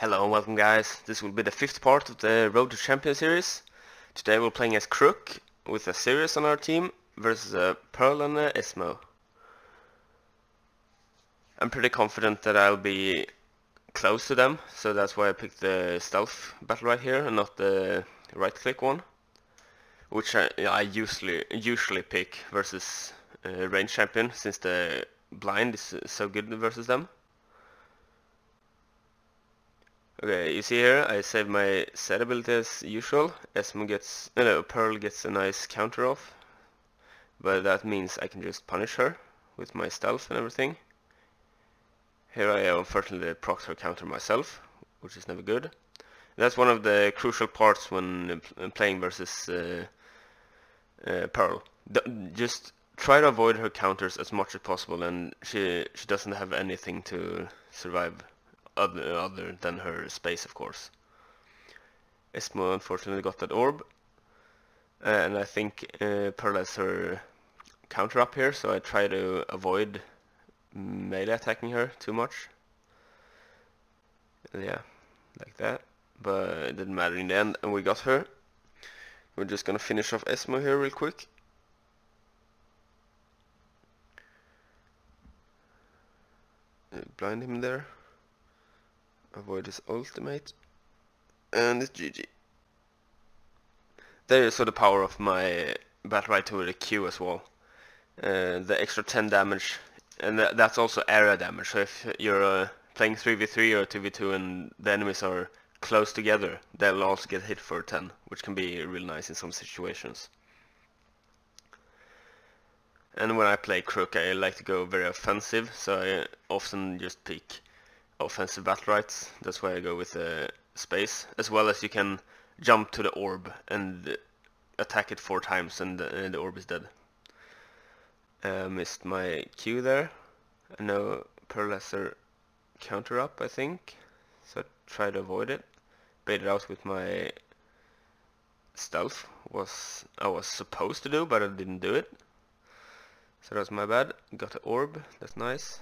Hello and welcome guys, this will be the 5th part of the Road to Champion series. Today we're playing as Crook with a Sirius on our team versus a Pearl and a Esmo. I'm pretty confident that I'll be close to them, so that's why I picked the stealth Battlerite here and not the right click one, which I usually pick versus range champion since the blind is so good versus them. Okay, you see here, I save my set ability as usual. Pearl gets a nice counter off, but that means I can just punish her with my stealth and everything. Here I unfortunately proc her counter myself, which is never good. That's one of the crucial parts when playing versus Pearl. Just try to avoid her counters as much as possible, and she doesn't have anything to survive other than her space, of course. Esmo unfortunately got that orb, and I think Pearl has her counter up here, so I try to avoid melee attacking her too much. Yeah, like that, but it didn't matter in the end, and we got her. We're just gonna finish off Esmo here real quick. Blind him there. Avoid his ultimate, and it's GG. There you saw the power of my Battlerite with a Q as well. The extra 10 damage, and that's also area damage, so if you're playing 3v3 or 2v2 and the enemies are close together, they'll also get hit for 10, which can be real nice in some situations. And when I play Crook, I like to go very offensive, so I often just pick offensive Battlerites. That's why I go with the space, as well as you can jump to the orb and attack it 4 times and the orb is dead. Missed my Q there. I know Pearl has her counter up, I think, so I try to avoid it. Baited out with my stealth, I was supposed to do, but I didn't do it. So that's my bad. Got the orb, that's nice.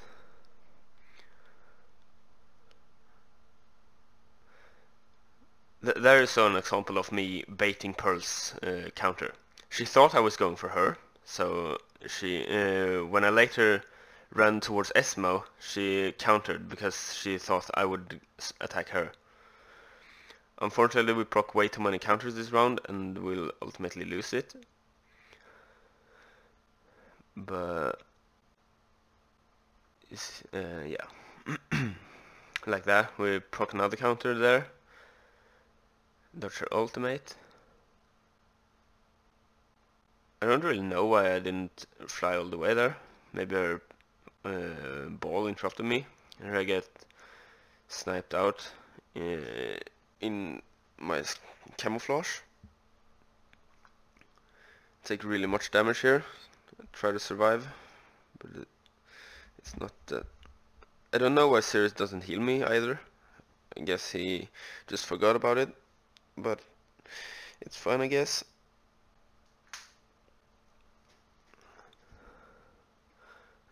There is an example of me baiting Pearl's counter. She thought I was going for her, so when I later ran towards Esmo, she countered because she thought I would attack her. Unfortunately, we proc way too many counters this round and we'll ultimately lose it. But yeah, like that. We proc another counter there. Dodge her ultimate. I don't really know why I didn't fly all the way there. Maybe her ball interrupted me, and I get sniped out in my camouflage. Take really much damage here. Try to survive, but it's not that. I don't know why Sirius doesn't heal me either. I guess he just forgot about it, but it's fine, I guess.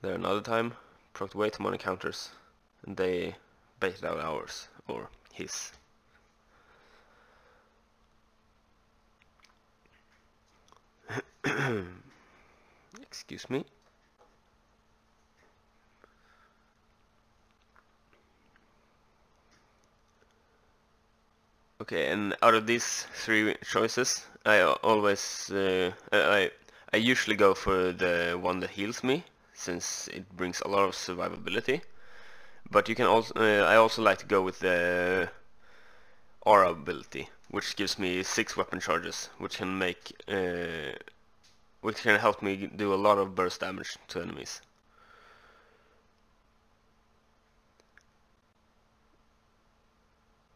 There another time, procced way too many counters, and they baited out ours, or his. Excuse me. Okay, and out of these 3 choices, I always I usually go for the one that heals me, since it brings a lot of survivability. But you can also I also like to go with the aura ability, which gives me 6 weapon charges, which can help me do a lot of burst damage to enemies.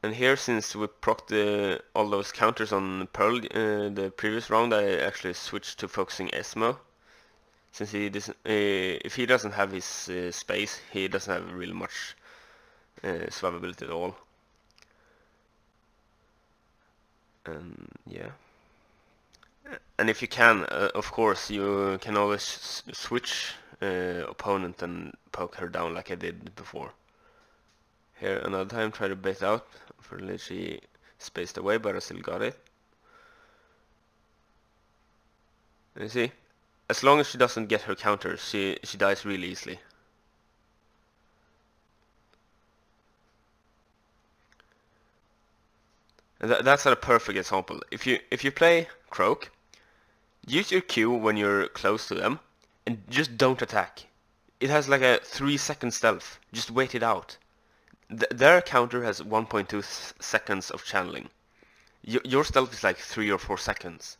And here, since we procced all those counters on Pearl the previous round, I actually switched to focusing Esmo. Since if he doesn't have his space, he doesn't have really much survivability at all. And yeah. And if you can, of course, you can always switch opponent and poke her down like I did before. Here another time, try to bait out. Unfortunately she spaced away, but I still got it. And you see, as long as she doesn't get her counters, she dies really easily. And that's a perfect example. If you play Croak, use your Q when you're close to them, and just don't attack. It has like a 3-second stealth. Just wait it out. Their counter has 1.2 seconds of channeling. Your stealth is like 3 or 4 seconds.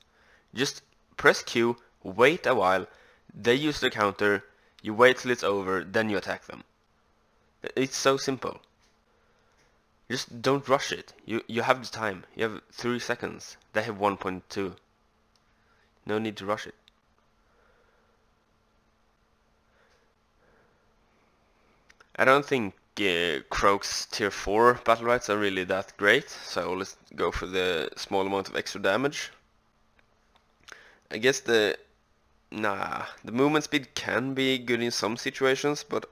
Just press Q, wait a while, they use their counter, you wait till it's over, then you attack them. It's so simple. Just don't rush it. You have the time. You have 3 seconds. They have 1.2. No need to rush it. I don't think Croak's tier 4 Battlerites are really that great, so I always go for the small amount of extra damage. I guess the movement speed can be good in some situations, but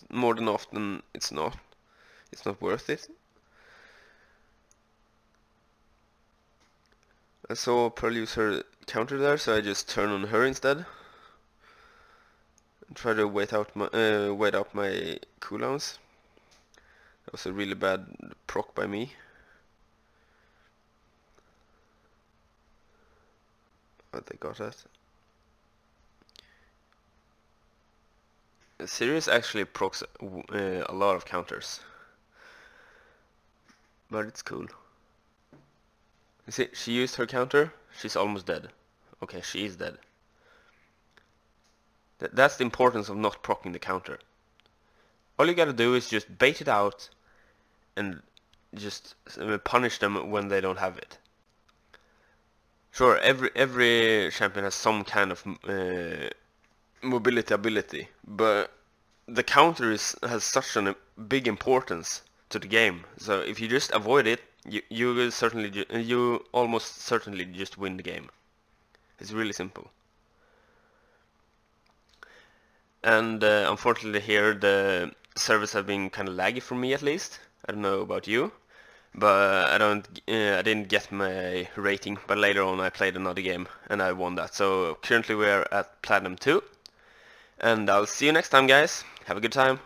more than often it's not. It's not worth it. I saw Pearl use her counter there, so I just turn on her instead. And try to wait up my cooldowns. That was a really bad proc by me. But they got that. Sirius actually procs a lot of counters. But it's cool. You see, she used her counter, she's almost dead. Okay, she is dead. That's the importance of not proccing the counter. All you gotta do is just bait it out and just punish them when they don't have it. Sure, every champion has some kind of mobility ability, but the counter has such a big importance to the game. So if you just avoid it, you almost certainly just win the game. It's really simple. And unfortunately here the servers have been kind of laggy for me at least. I don't know about you, but I didn't get my rating. But later on I played another game and I won that. So currently we are at Platinum 2, and I'll see you next time, guys. Have a good time.